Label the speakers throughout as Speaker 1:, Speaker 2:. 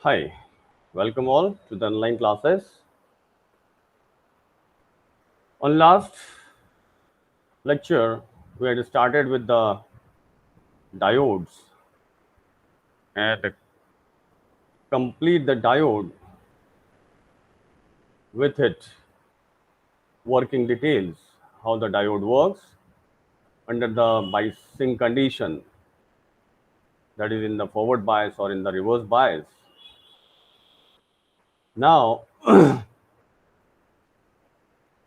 Speaker 1: Hi, welcome all to the online classes. On last lecture, we had started with the diodes and complete the diode with it working details, how the diode works under the biasing condition, that is in the forward bias or in the reverse bias. Now,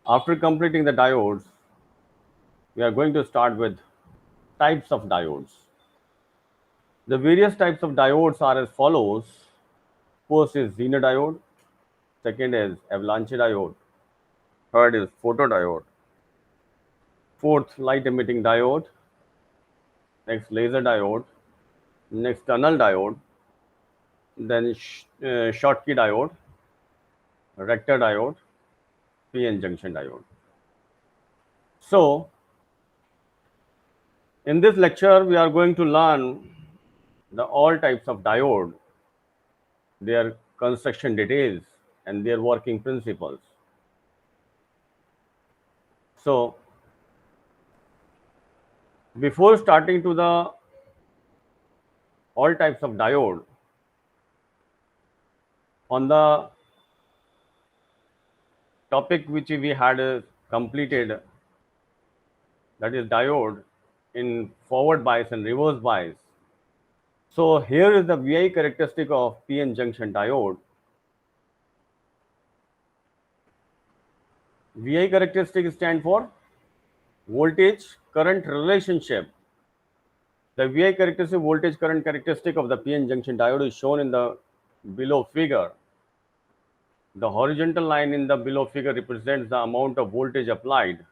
Speaker 1: after completing the diodes, we are going to start with types of diodes. The various types of diodes are as follows. First is Zener diode, second is avalanche diode, third is photodiode, fourth light emitting diode, next laser diode, next tunnel diode, then Schottky diode, Rector diode, PN junction diode. So, in this lecture, we are going to learn the all types of diode, their construction details, and their working principles. So, before starting to the all types of diode, on the topic which we had completed, that is diode in forward bias and reverse bias. So here is the VI characteristic of PN junction diode. VI characteristic stand for voltage current relationship. The VI characteristic voltage current characteristic of the PN junction diode is shown in the below figure. The horizontal line in the below figure represents the amount of voltage applied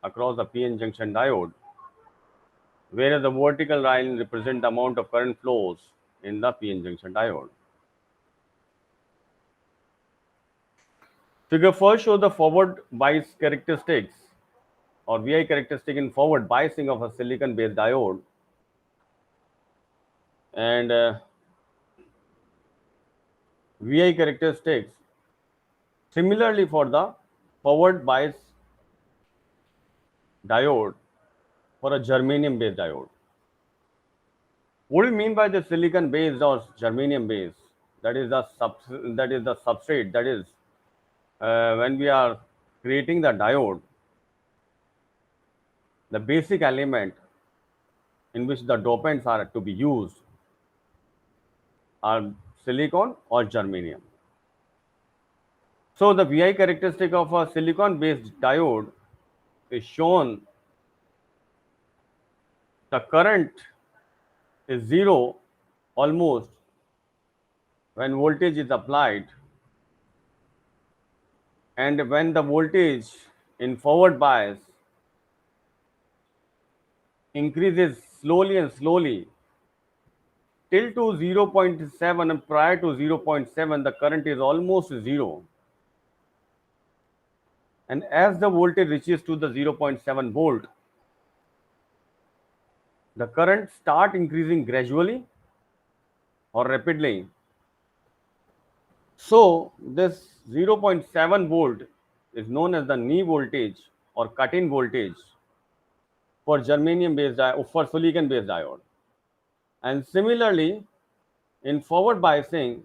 Speaker 1: across the PN junction diode, whereas the vertical line represents the amount of current flows in the PN junction diode. Figure 4 shows the forward bias characteristics or VI characteristic in forward biasing of a silicon based diode, and VI characteristics similarly for the forward bias diode for a germanium based diode. What do you mean by the silicon based or germanium based? That is the substrate. That is when we are creating the diode, the basic element in which the dopants are to be used are silicon or germanium. So the VI characteristic of a silicon based diode is shown. The current is zero almost when voltage is applied, and when the voltage in forward bias increases slowly and slowly till to 0.7, and prior to 0.7 the current is almost zero, and as the voltage reaches to the 0.7 volt, the current start increasing gradually or rapidly. So this 0.7 volt is known as the knee voltage or cut-in voltage for germanium based for silicon based diode. And similarly, in forward biasing,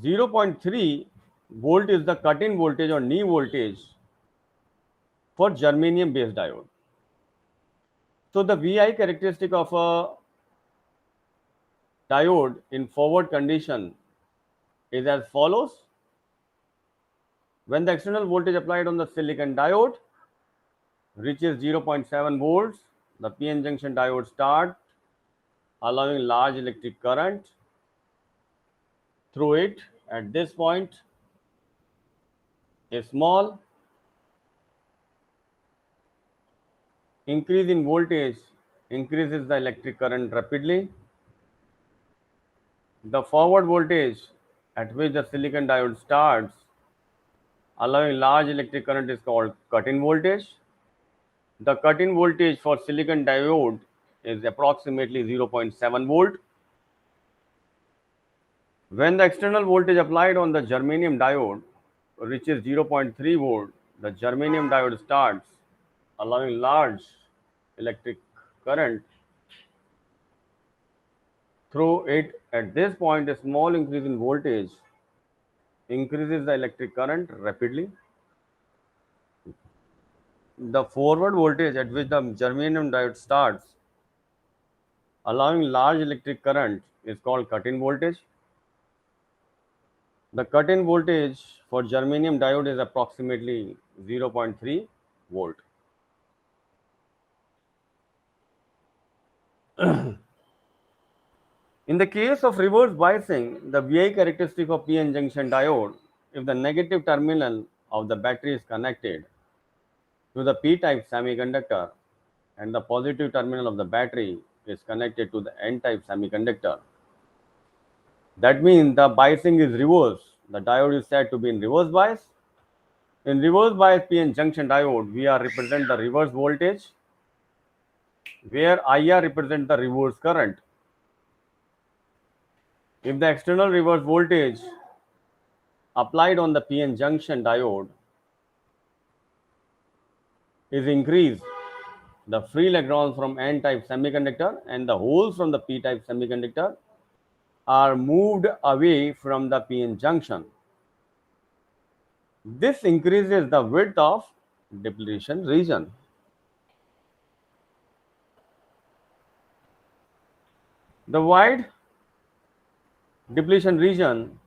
Speaker 1: 0.3 volt is the cut-in voltage or knee voltage for germanium based diode. So the VI characteristic of a diode in forward condition is as follows. When the external voltage applied on the silicon diode reaches 0.7 volts, the PN junction diode start allowing large electric current through it. At this point, a small increase in voltage increases the electric current rapidly. The forward voltage at which the silicon diode starts allowing large electric current is called cut-in voltage. The cut-in voltage for silicon diode is approximately 0.7 volt. When the external voltage applied on the germanium diode reaches 0.3 volt, the germanium diode starts allowing large electric current through it. At this point, a small increase in voltage increases the electric current rapidly. The forward voltage at which the germanium diode starts allowing large electric current is called cut-in voltage. The cut-in voltage for germanium diode is approximately 0.3 volt. In the case of reverse biasing, the VI characteristic of PN junction diode, if the negative terminal of the battery is connected to the P-type semiconductor and the positive terminal of the battery is connected to the N-type semiconductor, that means the biasing is reverse. The diode is said to be in reverse bias. In reverse bias PN junction diode, VR represent the reverse voltage, where IR represents the reverse current. If the external reverse voltage applied on the PN junction diode is increased, the free electrons from N-type semiconductor and the holes from the P-type semiconductor are moved away from the PN junction. This increases the width of depletion region. The wide depletion region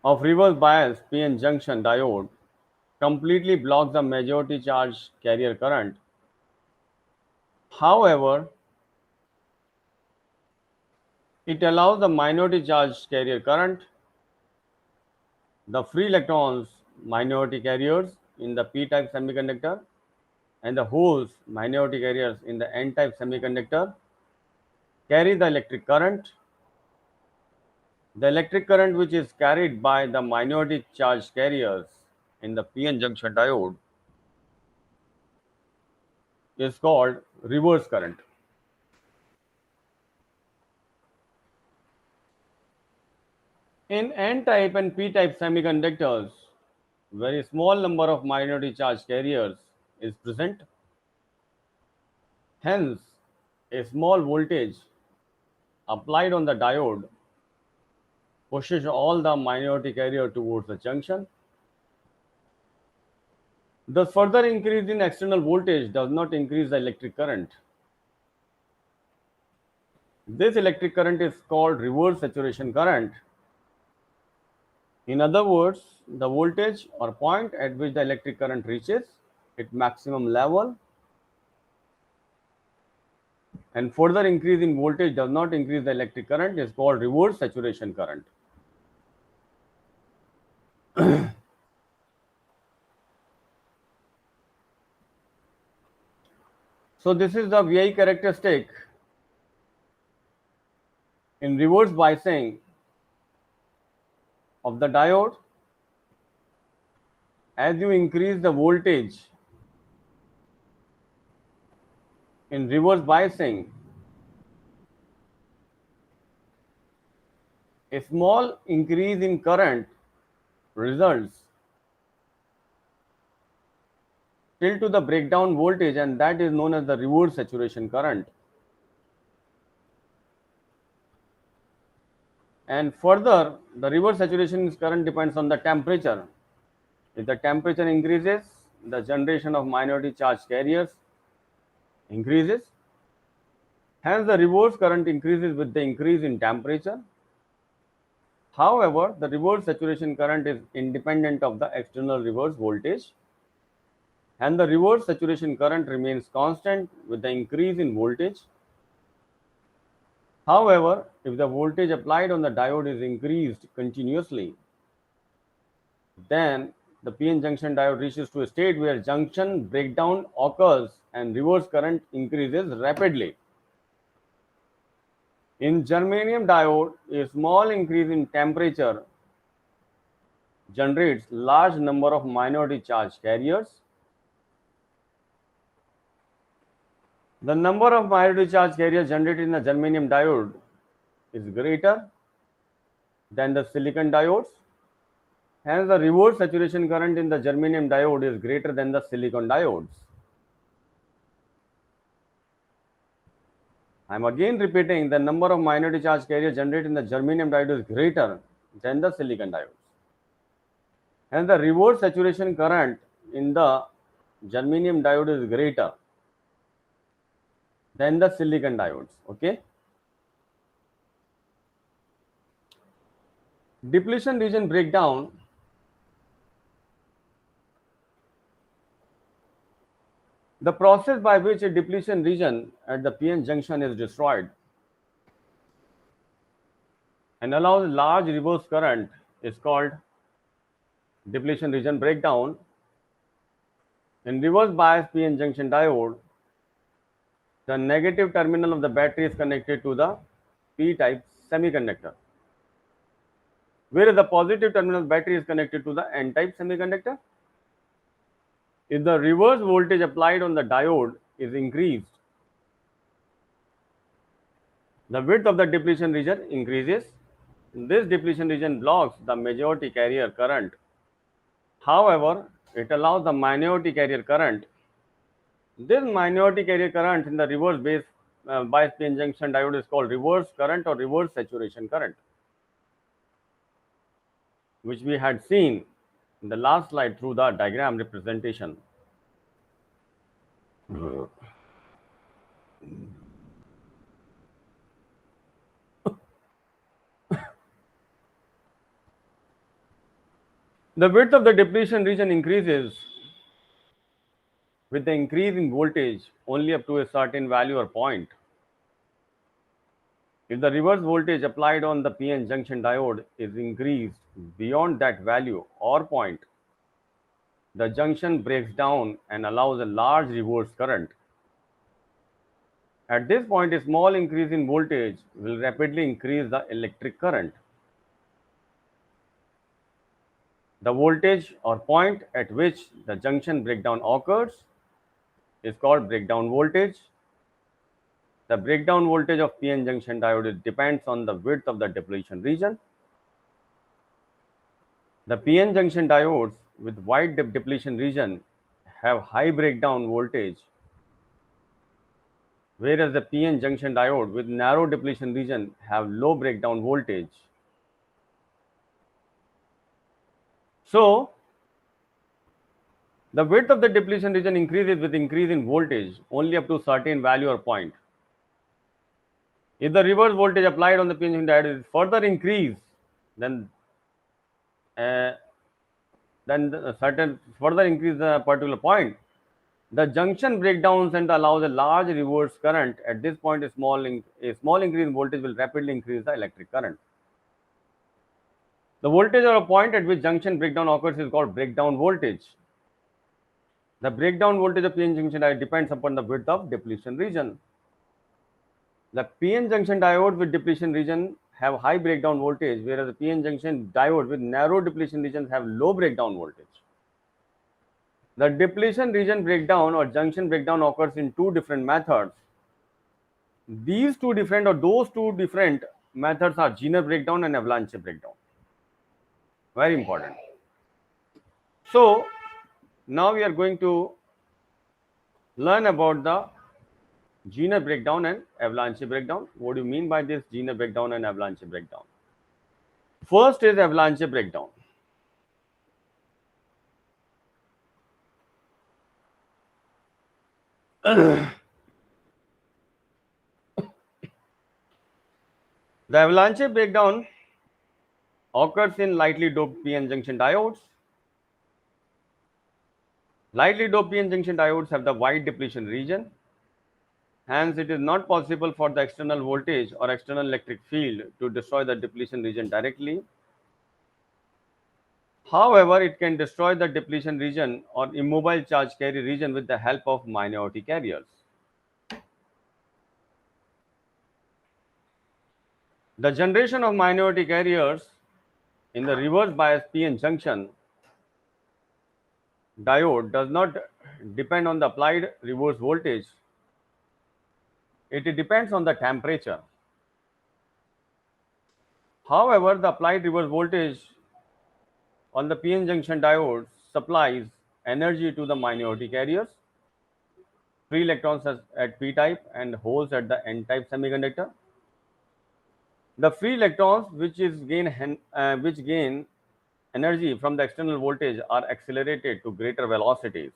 Speaker 1: of reverse bias PN junction diode completely blocks the majority charge carrier current. However, it allows the minority charge carrier current, the free electrons minority carriers in the p-type semiconductor and the holes minority carriers in the n-type semiconductor carry the electric current. The electric current which is carried by the minority charge carriers in the PN junction diode is called reverse current. In n-type and p-type semiconductors, very small number of minority charge carriers is present. Hence, a small voltage applied on the diode pushes all the minority carrier towards the junction. The further increase in external voltage does not increase the electric current. This electric current is called reverse saturation current. In other words, the voltage or point at which the electric current reaches its maximum level and further increase in voltage does not increase the electric current is called reverse saturation current. So this is the VI characteristic in reverse biasing of the diode. As you increase the voltage in reverse biasing, a small increase in current results till to the breakdown voltage, and that is known as the reverse saturation current. And further, the reverse saturation current depends on the temperature. If the temperature increases, the generation of minority charge carriers increases. Hence, the reverse current increases with the increase in temperature. However, the reverse saturation current is independent of the external reverse voltage, and the reverse saturation current remains constant with the increase in voltage. However, if the voltage applied on the diode is increased continuously, then the PN junction diode reaches to a state where junction breakdown occurs and reverse current increases rapidly. In germanium diode, a small increase in temperature generates large number of minority charge carriers. The number of minority charge carriers generated in the germanium diode is greater than the silicon diodes. Hence, the reverse saturation current in the germanium diode is greater than the silicon diodes. I am again repeating, the number of minority charge carriers generated in the germanium diode is greater than the silicon diodes. Hence, the reverse saturation current in the germanium diode is greater than the silicon diodes. Okay. Depletion region breakdown. The process by which a depletion region at the PN junction is destroyed and allows large reverse current is called depletion region breakdown. In reverse bias PN junction diode, the negative terminal of the battery is connected to the P-type semiconductor, whereas the positive terminal of the battery is connected to the N-type semiconductor. If the reverse voltage applied on the diode is increased, the width of the depletion region increases. This depletion region blocks the majority carrier current. However, it allows the minority carrier current. This minority carrier current in the reverse bias PN junction diode is called reverse current or reverse saturation current, which we had seen in the last slide through the diagram representation. The width of the depletion region increases with the increase in voltage only up to a certain value or point. If the reverse voltage applied on the PN junction diode is increased beyond that value or point, the junction breaks down and allows a large reverse current. At this point, a small increase in voltage will rapidly increase the electric current. The voltage or point at which the junction breakdown occurs is called breakdown voltage. The breakdown voltage of PN junction diode depends on the width of the depletion region. The PN junction diodes with wide depletion region have high breakdown voltage, whereas the PN junction diode with narrow depletion region have low breakdown voltage. So, the width of the depletion region increases with increase in voltage only up to certain value or point. If the reverse voltage applied on the PN junction diode is further increased, then a certain further increase the particular point, the junction breakdowns and allows a large reverse current. At this point, a small increase in voltage will rapidly increase the electric current. The voltage or a point at which junction breakdown occurs is called breakdown voltage. The breakdown voltage of PN junction diode depends upon the width of depletion region. The PN junction diode with depletion region have high breakdown voltage, whereas the PN junction diode with narrow depletion regions have low breakdown voltage. The depletion region breakdown or junction breakdown occurs in two different methods. Those two different methods are Zener breakdown and avalanche breakdown. Very important. So, now we are going to learn about the Zener breakdown and avalanche breakdown. What do you mean by this Zener breakdown and avalanche breakdown? First is avalanche breakdown. The avalanche breakdown occurs in lightly doped PN junction diodes. Lightly doped PN junction diodes have the wide depletion region. Hence, it is not possible for the external voltage or external electric field to destroy the depletion region directly. However, it can destroy the depletion region or immobile charge carrier region with the help of minority carriers. The generation of minority carriers in the reverse bias PN junction diode does not depend on the applied reverse voltage. It depends on the temperature. However, the applied reverse voltage on the PN junction diode supplies energy to the minority carriers, free electrons at p type and holes at the n type semiconductor. The free electrons which gain energy from the external voltage are accelerated to greater velocities.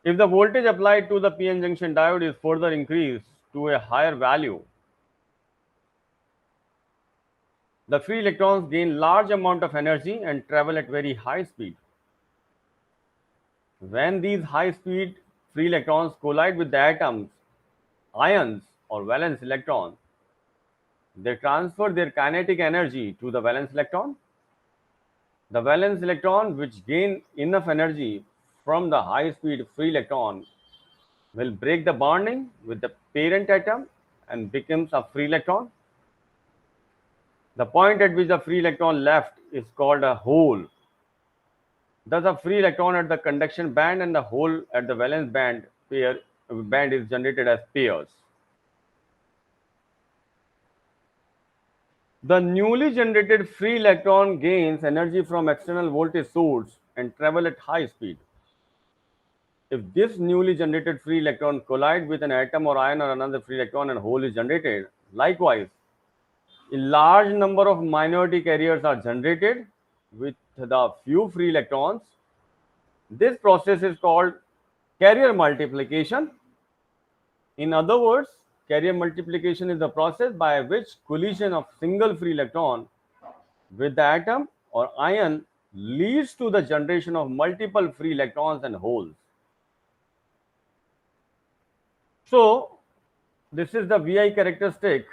Speaker 1: If the voltage applied to the PN junction diode is further increased to a higher value, the free electrons gain large amount of energy and travel at very high speed. When these high speed free electrons collide with the atoms, ions or valence electrons, they transfer their kinetic energy to the valence electron. The valence electron, which gain enough energy from the high speed free electron, will break the bonding with the parent atom and becomes a free electron. The point at which the free electron left is called a hole. Thus, a free electron at the conduction band and the hole at the valence band is generated as pairs. The newly generated free electron gains energy from external voltage source and travel at high speed. If this newly generated free electron collide with an atom or ion or another free electron and hole is generated, likewise, a large number of minority carriers are generated with the few free electrons. This process is called carrier multiplication. In other words, carrier multiplication is the process by which collision of single free electron with the atom or ion leads to the generation of multiple free electrons and holes. So, this is the VI characteristic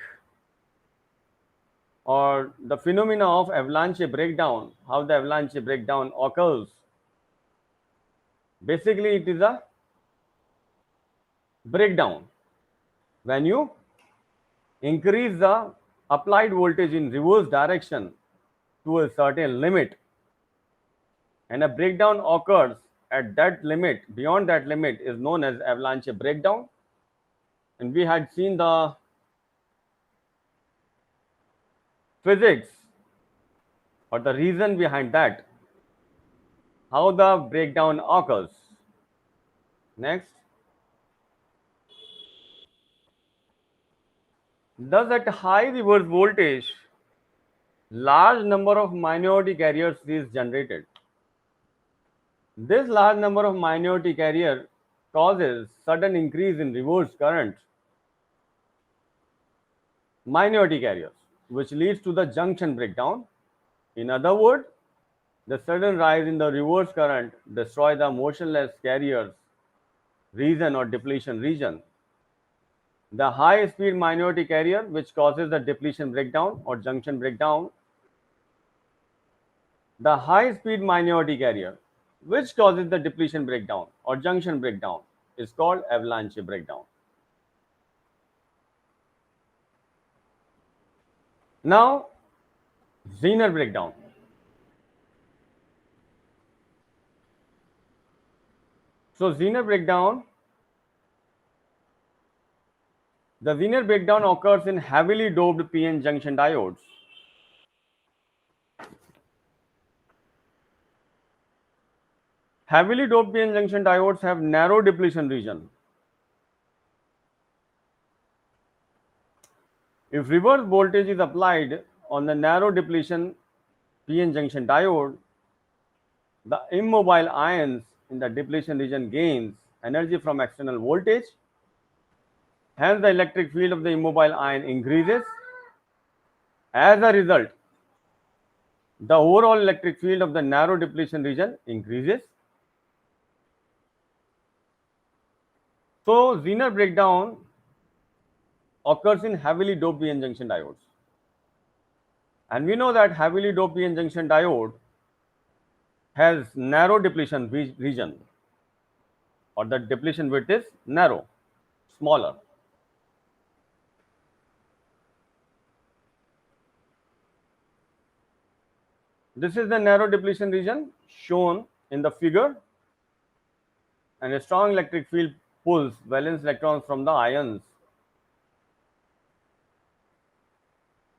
Speaker 1: or the phenomena of avalanche breakdown, how the avalanche breakdown occurs. Basically, it is a breakdown when you increase the applied voltage in reverse direction to a certain limit, and a breakdown occurs at that limit. Beyond that limit is known as avalanche breakdown. And we had seen the physics or the reason behind that, how the breakdown occurs. Next. Thus, at high reverse voltage, large number of minority carriers is generated. This large number of minority carrier causes sudden increase in reverse current, minority carriers, which leads to the junction breakdown. In other words, the sudden rise in the reverse current destroy the motionless carriers region or depletion region. The high speed minority carrier, which causes the depletion breakdown or junction breakdown, the high speed minority carrier, which causes the depletion breakdown or junction breakdown, is called avalanche breakdown. Now, Zener breakdown. So, Zener breakdown, the Zener breakdown occurs in heavily doped PN junction diodes. Heavily doped PN junction diodes have narrow depletion region. If reverse voltage is applied on the narrow depletion PN junction diode, the immobile ions in the depletion region gains energy from external voltage. Hence, the electric field of the immobile ion increases. As a result, the overall electric field of the narrow depletion region increases. So, Zener breakdown occurs in heavily doped PN junction diodes. And we know that heavily doped PN junction diode has narrow depletion region, or the depletion width is narrow, smaller. This is the narrow depletion region shown in the figure. and a strong electric field pulls valence electrons from the ions.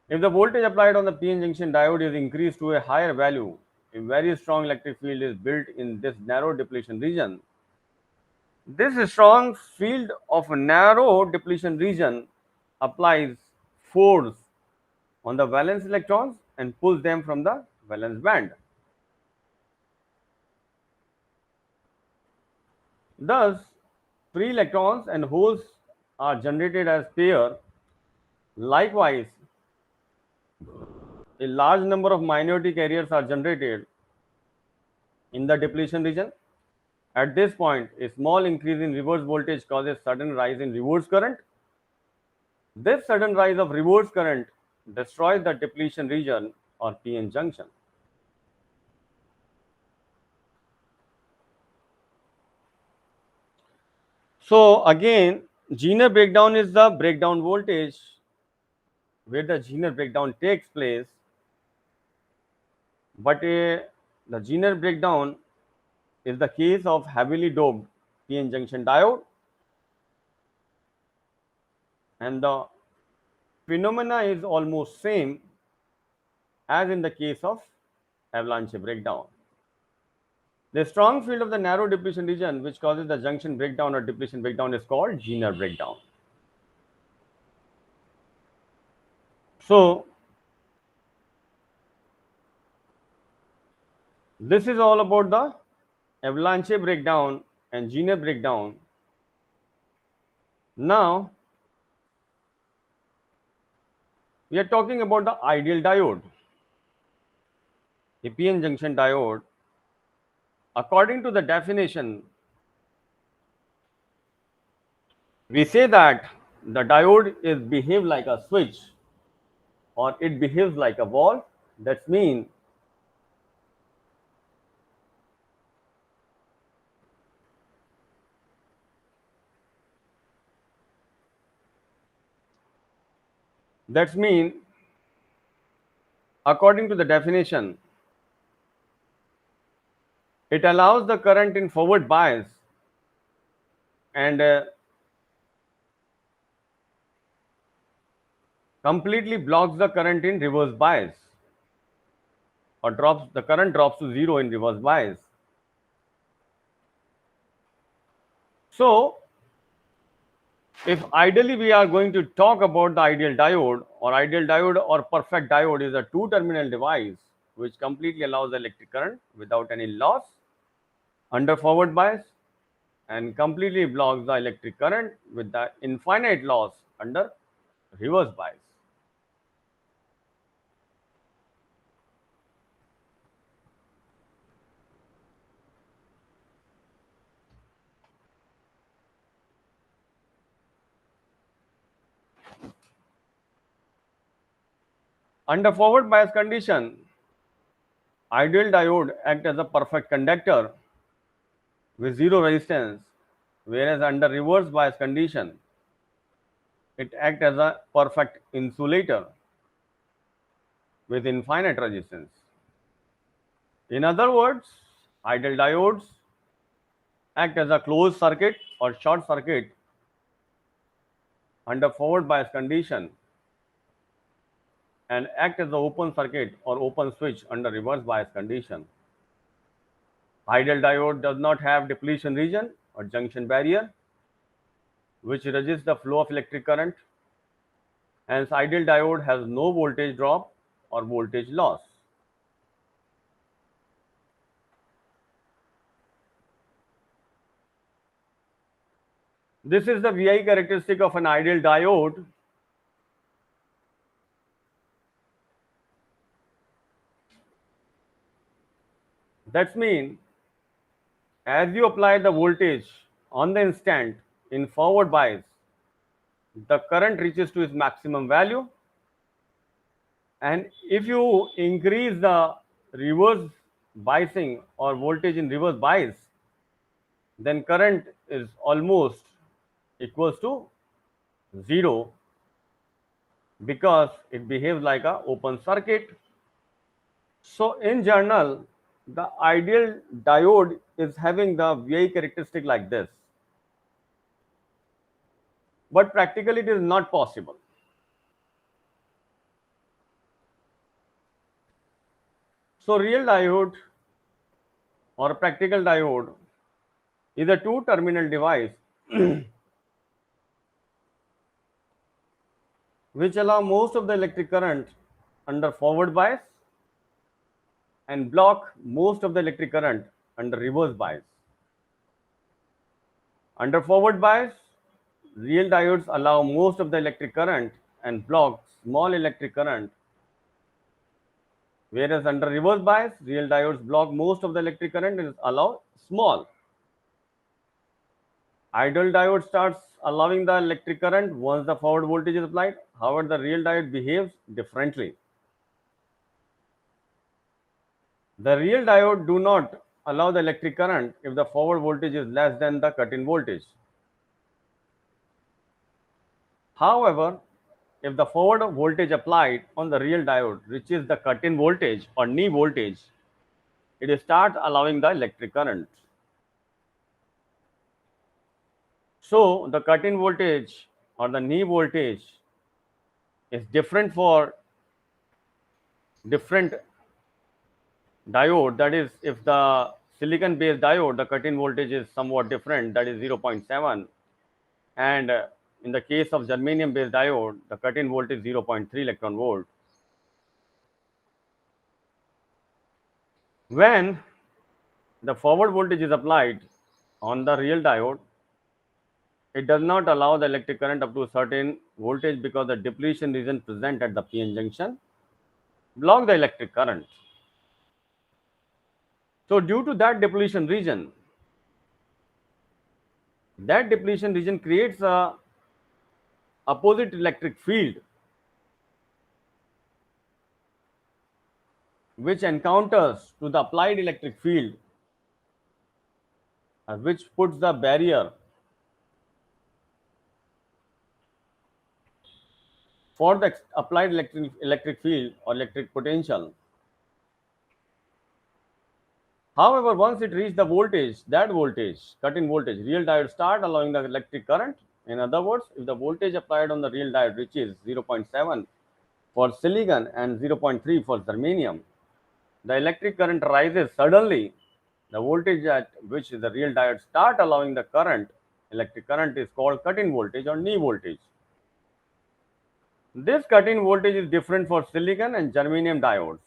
Speaker 1: If the voltage applied on the PN junction diode is increased to a higher value, a very strong electric field is built in this narrow depletion region. This strong field of narrow depletion region applies force on the valence electrons and pulls them from the valence band. Thus, free electrons and holes are generated as pair. Likewise, a large number of minority carriers are generated in the depletion region. At this point, a small increase in reverse voltage causes sudden rise in reverse current. This sudden rise of reverse current destroys the depletion region or PN junction. So again, Zener breakdown is the breakdown voltage where the Zener breakdown takes place, but the Zener breakdown is the case of heavily doped PN junction diode, and the phenomena is almost same as in the case of avalanche breakdown. The strong field of the narrow depletion region which causes the junction breakdown or depletion breakdown is called Zener breakdown. So this is all about the avalanche breakdown and Zener breakdown. Now we are talking about the ideal diode, the PN junction diode. According to the definition, we say that the diode is behave like a switch or it behaves like a valve. That means according to the definition, it allows the current in forward bias and completely blocks the current in reverse bias, or the current drops to zero in reverse bias. So if ideally we are going to talk about the ideal diode or perfect diode is a two terminal device which completely allows the electric current without any loss under forward bias and completely blocks the electric current with the infinite loss under reverse bias. Under forward bias condition, ideal diode act as a perfect conductor with zero resistance, whereas under reverse bias condition, it acts as a perfect insulator with infinite resistance. In other words, ideal diodes act as a closed circuit or short circuit under forward bias condition and act as the open circuit or open switch under reverse bias condition. Ideal diode does not have depletion region or junction barrier which resists the flow of electric current. Hence, ideal diode has no voltage drop or voltage loss. This is the VI characteristic of an ideal diode. That means as you apply the voltage on the instant in forward bias, the current reaches to its maximum value, and if you increase the reverse biasing or voltage in reverse bias, then current is almost equals to zero because it behaves like a open circuit. So in general, The ideal diode is having the VI characteristic like this, but practically it is not possible. So real diode or a practical diode is a two-terminal device which allow most of the electric current under forward bias and block most of the electric current under reverse bias. Under forward bias, real diodes allow most of the electric current and block small electric current, whereas under reverse bias, real diodes block most of the electric current and allow small. Ideal diode starts allowing the electric current once the forward voltage is applied. However, the real diode behaves differently. The real diode do not allow the electric current if the forward voltage is less than the cut-in voltage. However, if the forward voltage applied on the real diode reaches the cut-in voltage or knee voltage, it starts allowing the electric current. So the cut-in voltage or the knee voltage is different for different diode. That is, if the silicon based diode, the cut-in voltage is somewhat different, that is 0.7, and in the case of germanium based diode, the cut-in voltage is 0.3 electron volt. When the forward voltage is applied on the real diode, it does not allow the electric current up to a certain voltage because the depletion region present at the PN junction block the electric current. So due to that depletion region creates a opposite electric field which encounters to the applied electric field, which puts the barrier for the applied electric field or electric potential. However, once it reaches the voltage, that voltage, cut-in voltage, real diode start allowing the electric current. In other words, if the voltage applied on the real diode reaches 0.7 for silicon and 0.3 for germanium, the electric current rises suddenly. The voltage at which the real diode start allowing the current, electric current, is called cut-in voltage or knee voltage. This cut-in voltage is different for silicon and germanium diodes.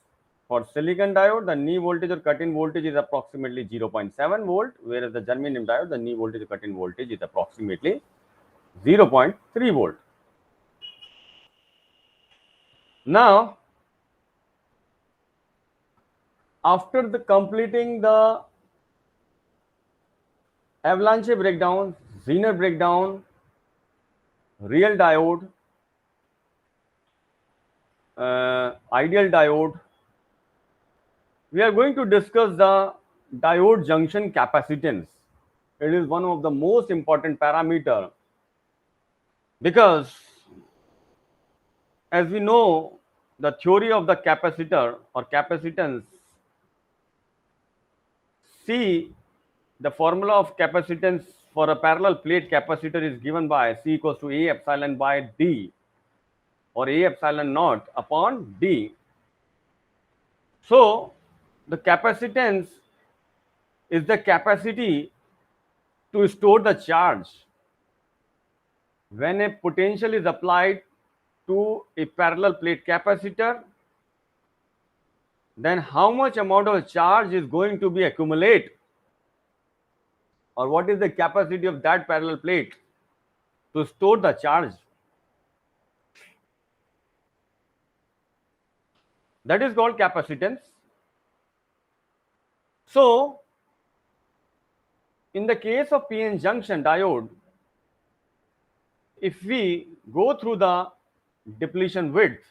Speaker 1: For silicon diode, the knee voltage or cut-in voltage is approximately 0.7 volt, whereas the germanium diode, the knee voltage or cut-in voltage is approximately 0.3 volt. Now, after completing the avalanche breakdown, Zener breakdown, real diode, ideal diode, we are going to discuss the diode junction capacitance. It is one of the most important parameter because, as we know, the theory of the capacitor or capacitance, C, the formula of capacitance for a parallel plate capacitor is given by C equals to A epsilon by D or A epsilon naught upon D. So the capacitance is the capacity to store the charge. When a potential is applied to a parallel plate capacitor, then how much amount of charge is going to be accumulated, or what is the capacity of that parallel plate to store the charge. That is called capacitance. So in the case of PN junction diode, if we go through the depletion width,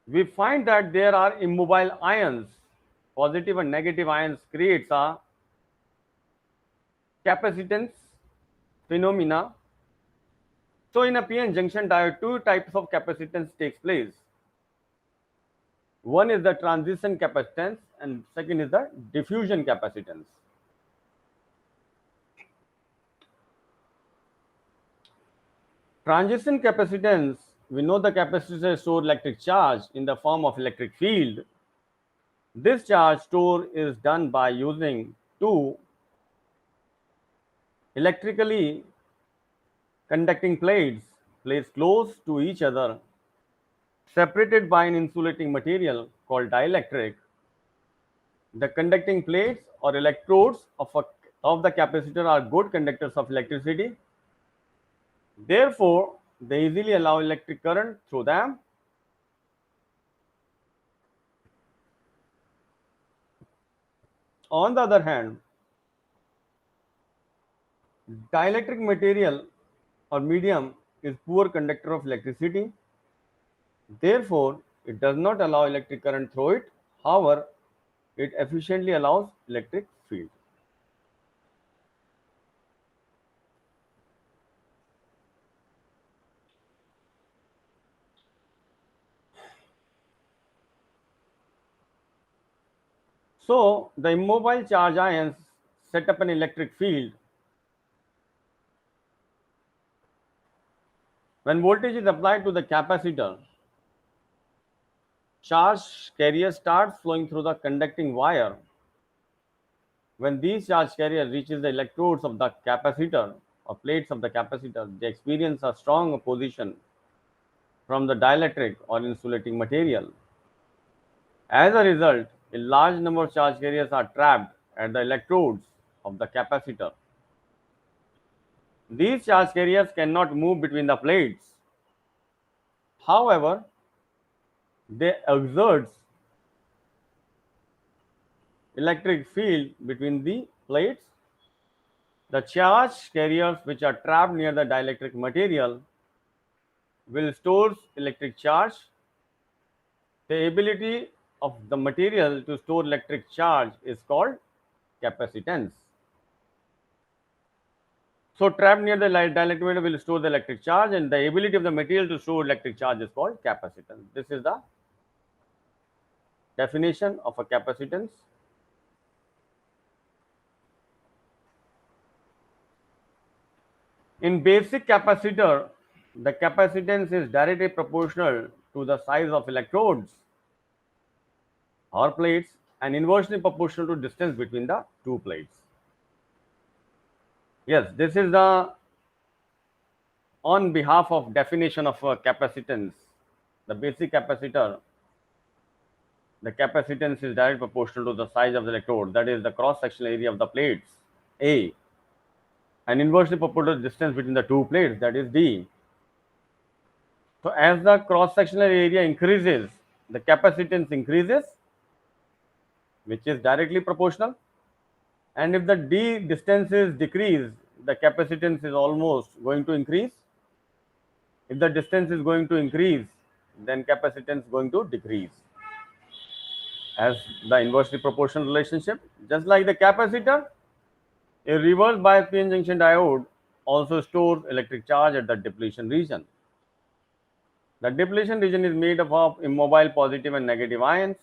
Speaker 1: we find that there are immobile ions, positive and negative ions creates a capacitance phenomena. So in a PN junction diode, two types of capacitance takes place. One is the transition capacitance and second is the diffusion capacitance. Transition capacitance, we know the capacitor store electric charge in the form of electric field. This charge store is done by using two electrically conducting plates placed close to each other, separated by an insulating material called dielectric. The conducting plates or electrodes of the capacitor are good conductors of electricity. Therefore, they easily allow electric current through them. On the other hand, dielectric material or medium is poor conductor of electricity. Therefore, it does not allow electric current through it. However, it efficiently allows electric field. So, the immobile charge ions set up an electric field. When voltage is applied to the capacitor, charge carrier starts flowing through the conducting wire. When these charge carrier reaches the electrodes of the capacitor or plates of the capacitor, they experience a strong opposition from the dielectric or insulating material. As a result, a large number of charge carriers are trapped at the electrodes of the capacitor. These charge carriers cannot move between the plates. However, they exert electric field between the plates. The charge carriers which are trapped near the dielectric material will store electric charge. The ability of the material to store electric charge is called capacitance. So trapped near the dielectric material will store the electric charge, and the ability of the material to store electric charge is called capacitance. This is the definition of a capacitance. In basic capacitor, the capacitance is directly proportional to the size of electrodes or plates and inversely proportional to distance between the two plates. Yes, this is the on behalf of definition of capacitance. The basic capacitor, the capacitance is directly proportional to the size of the electrode, that is the cross sectional area of the plates A, and inversely proportional to the distance between the two plates, that is D. So as the cross sectional area increases, the capacitance increases, which is directly proportional. And if the D distances decrease, the capacitance is almost going to increase. If the distance is going to increase, then capacitance is going to decrease. As the inversely proportional relationship, just like the capacitor, a reverse bias PN junction diode also stores electric charge at the depletion region. The depletion region is made up of immobile positive and negative ions.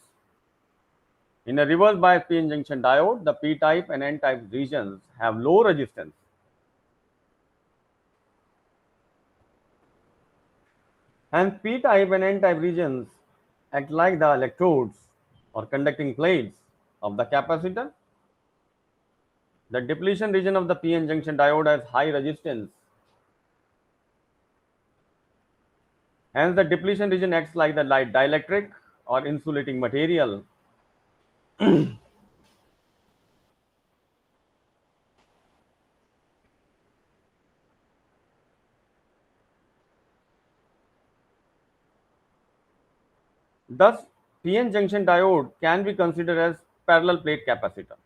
Speaker 1: In a reverse bias PN junction diode, the p-type and n-type regions have low resistance. And p-type and n-type regions act like the electrodes or conducting plates of the capacitor. The depletion region of the PN junction diode has high resistance. Hence, the depletion region acts like the dielectric or insulating material. Thus, PN junction diode can be considered as parallel plate capacitor.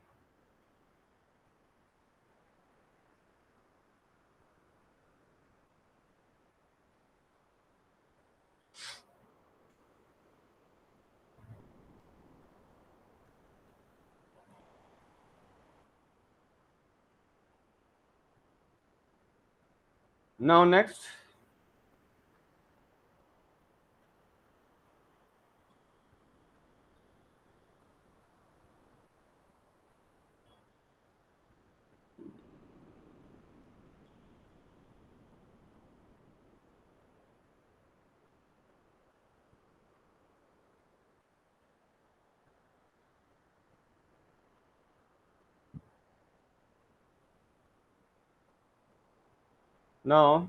Speaker 1: Now, next, Now,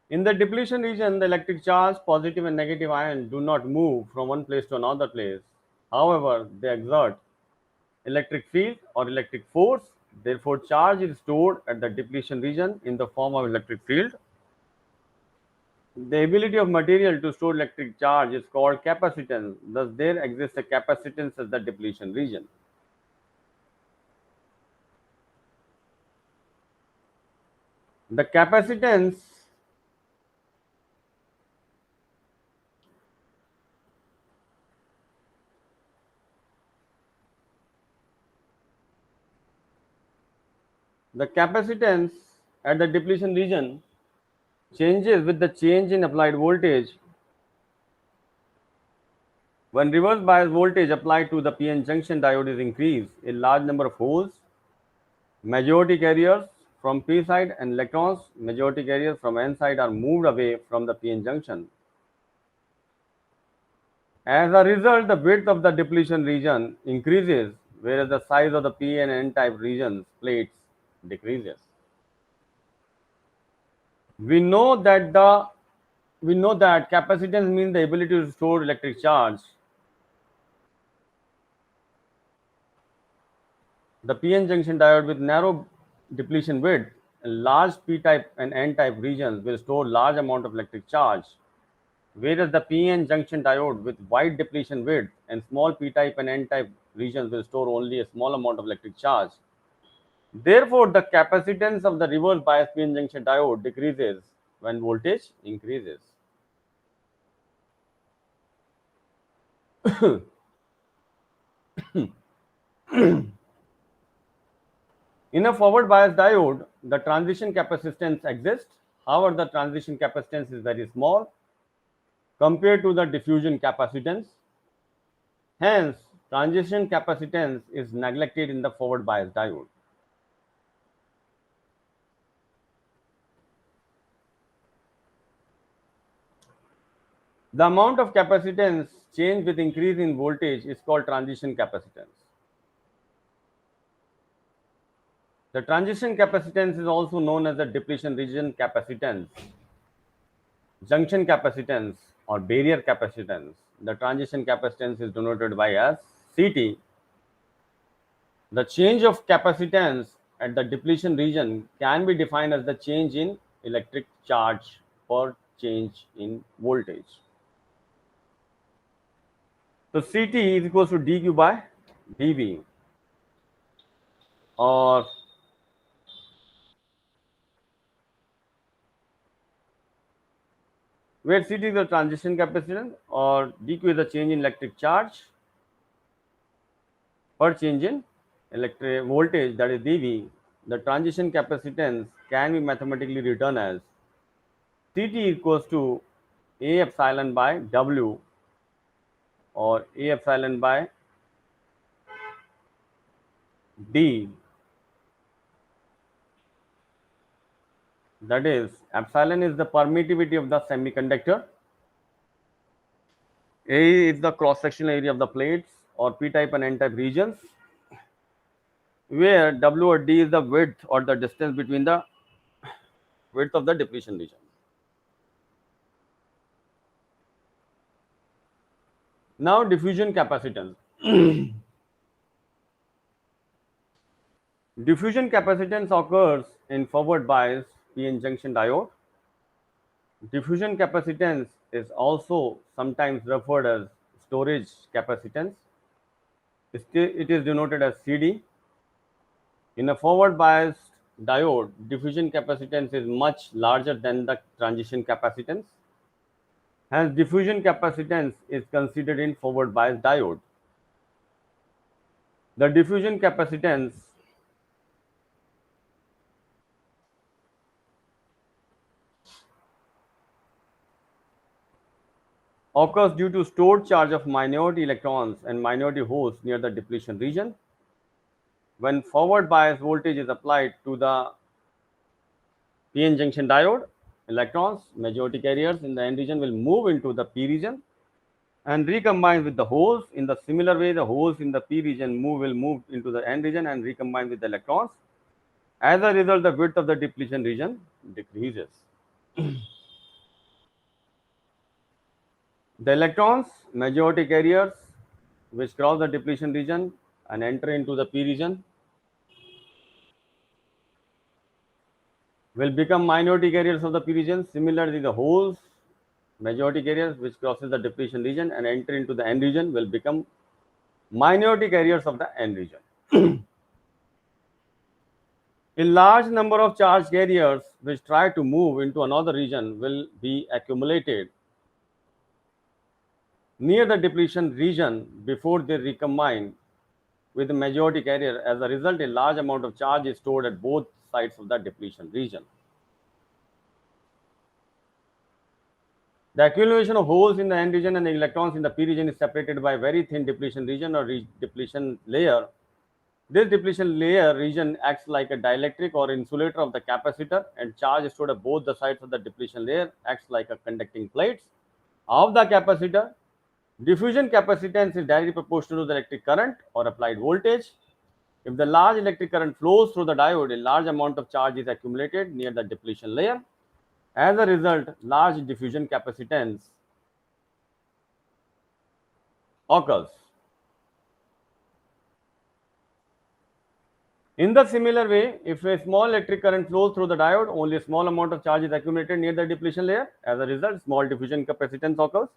Speaker 1: in the depletion region, the electric charge, positive and negative ion, do not move from one place to another place. However, they exert electric field or electric force. Therefore, charge is stored at the depletion region in the form of electric field. The ability of material to store electric charge is called capacitance. Thus, there exists a capacitance at the depletion region. The capacitance the capacitance at the depletion region changes with the change in applied voltage. When reverse bias voltage applied to the PN junction diode is increased, a large number of holes, majority carriers from P side and electrons, majority carriers from N side are moved away from the PN junction. As a result, the width of the depletion region increases, whereas the size of the P and N type regions plates decreases. We know that capacitance means the ability to store electric charge. The PN junction diode with narrow depletion width and large P-type and N-type regions will store large amount of electric charge, whereas the PN junction diode with wide depletion width and small P-type and N-type regions will store only a small amount of electric charge. Therefore, the capacitance of the reverse bias PN junction diode decreases when voltage increases. In a forward bias diode, the transition capacitance exists. However, the transition capacitance is very small compared to the diffusion capacitance. Hence, transition capacitance is neglected in the forward bias diode. The amount of capacitance change with increase in voltage is called transition capacitance. The transition capacitance is also known as the depletion region capacitance, junction capacitance, or barrier capacitance. The transition capacitance is denoted by as CT. The change of capacitance at the depletion region can be defined as the change in electric charge per change in voltage. So CT is equals to dQ by dV, or where CT is the transition capacitance or dQ is the change in electric charge per change in electric voltage, that is dV. The transition capacitance can be mathematically written as CT equals to A epsilon by W, or A epsilon by D. That is, epsilon is the permittivity of the semiconductor, A is the cross-sectional area of the plates or P-type and N-type regions, where W or D is the width or the distance between the width of the depletion region. Now, diffusion capacitance. Diffusion capacitance occurs in forward bias PN junction diode. Diffusion capacitance is also sometimes referred as storage capacitance. It is denoted as CD. In a forward biased diode, diffusion capacitance is much larger than the transition capacitance. Hence, diffusion capacitance is considered in forward biased diode. The diffusion capacitance occurs due to stored charge of minority electrons and minority holes near the depletion region. When forward bias voltage is applied to the PN junction diode, electrons, majority carriers in the N region will move into the P region. and recombines with the holes. In the similar way, the holes in the p region will move into the n region and recombine with the electrons. As a result, the width of the depletion region decreases. The electrons, majority carriers, which cross the depletion region and enter into the p region, will become minority carriers of the p region. Similarly, the holes, majority carriers, which crosses the depletion region and enter into the n region, will become minority carriers of the n region. A large number of charge carriers which try to move into another region will be accumulated near the depletion region before they recombine with the majority carrier. As a result, a large amount of charge is stored at both sides of the depletion region. The accumulation of holes in the n region and the electrons in the p region is separated by a very thin depletion region or depletion layer. This depletion layer region acts like a dielectric or insulator of the capacitor, and charge stored at both the sides of the depletion layer acts like a conducting plates of the capacitor. Diffusion capacitance is directly proportional to the electric current or applied voltage. If the large electric current flows through the diode, a large amount of charge is accumulated near the depletion layer. As a result, large diffusion capacitance occurs. In the similar way, if a small electric current flows through the diode, only a small amount of charge is accumulated near the depletion layer. As a result, small diffusion capacitance occurs.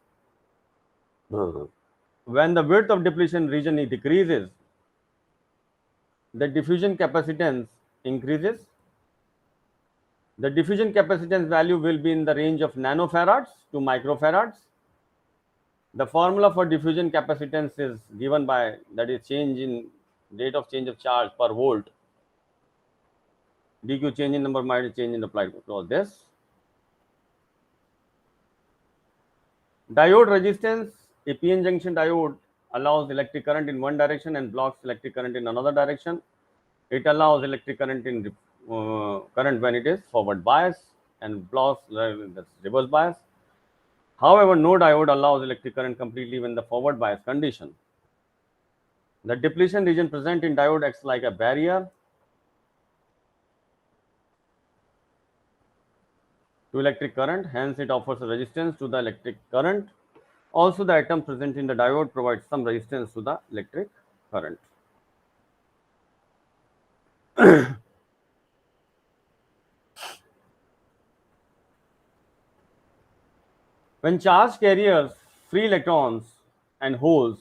Speaker 1: When the width of depletion region decreases, the diffusion capacitance increases. The diffusion capacitance value will be in the range of nanofarads to microfarads. The formula for diffusion capacitance is given by, that is, change in rate of change of charge per volt. dq change in number minus change in applied voltage. This diode resistance, a PN junction diode allows electric current in one direction and blocks electric current in another direction. It allows electric current in current when it is forward bias and blocks reverse bias. However, no diode allows electric current completely when the forward bias condition. The depletion region present in diode acts like a barrier to electric current, hence it offers a resistance to the electric current. Also, the atom present in the diode provides some resistance to the electric current. When charge carriers, free electrons and holes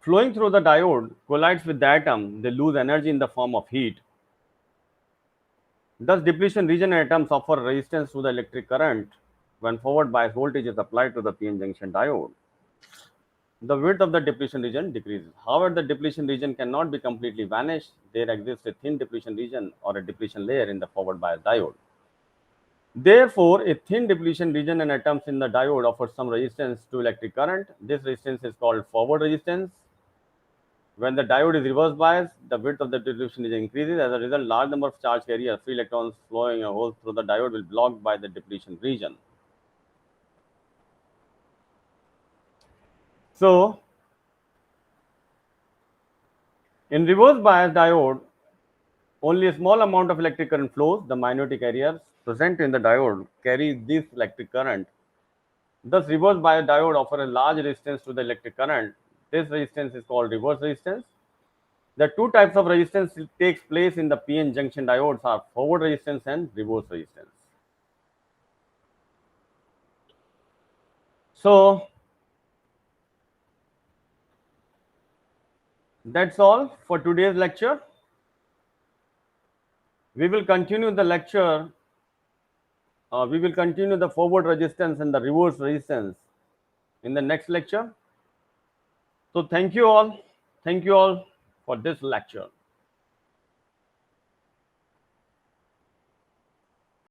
Speaker 1: flowing through the diode collides with the atom, they lose energy in the form of heat. Thus, depletion region and atoms offer resistance to the electric current when forward bias voltage is applied to the PN junction diode. The width of the depletion region decreases. However, the depletion region cannot be completely vanished. There exists a thin depletion region or a depletion layer in the forward bias diode. Therefore, a thin depletion region and atoms in the diode offer some resistance to electric current. This resistance is called forward resistance. When the diode is reverse biased, the width of the depletion region increases. As a result, large number of charge carriers, free electrons flowing a hole through the diode will be blocked by the depletion region. So, in reverse bias diode, only a small amount of electric current flows. The minority carriers present in the diode carry this electric current. Thus, reverse bias diode offer a large resistance to the electric current. This resistance is called reverse resistance. The two types of resistance takes place in the PN junction diodes are forward resistance and reverse resistance. So, that's all for today's lecture. We will continue the lecture. We will continue the forward resistance and the reverse resistance in the next lecture. So thank you all. Thank you all for this lecture.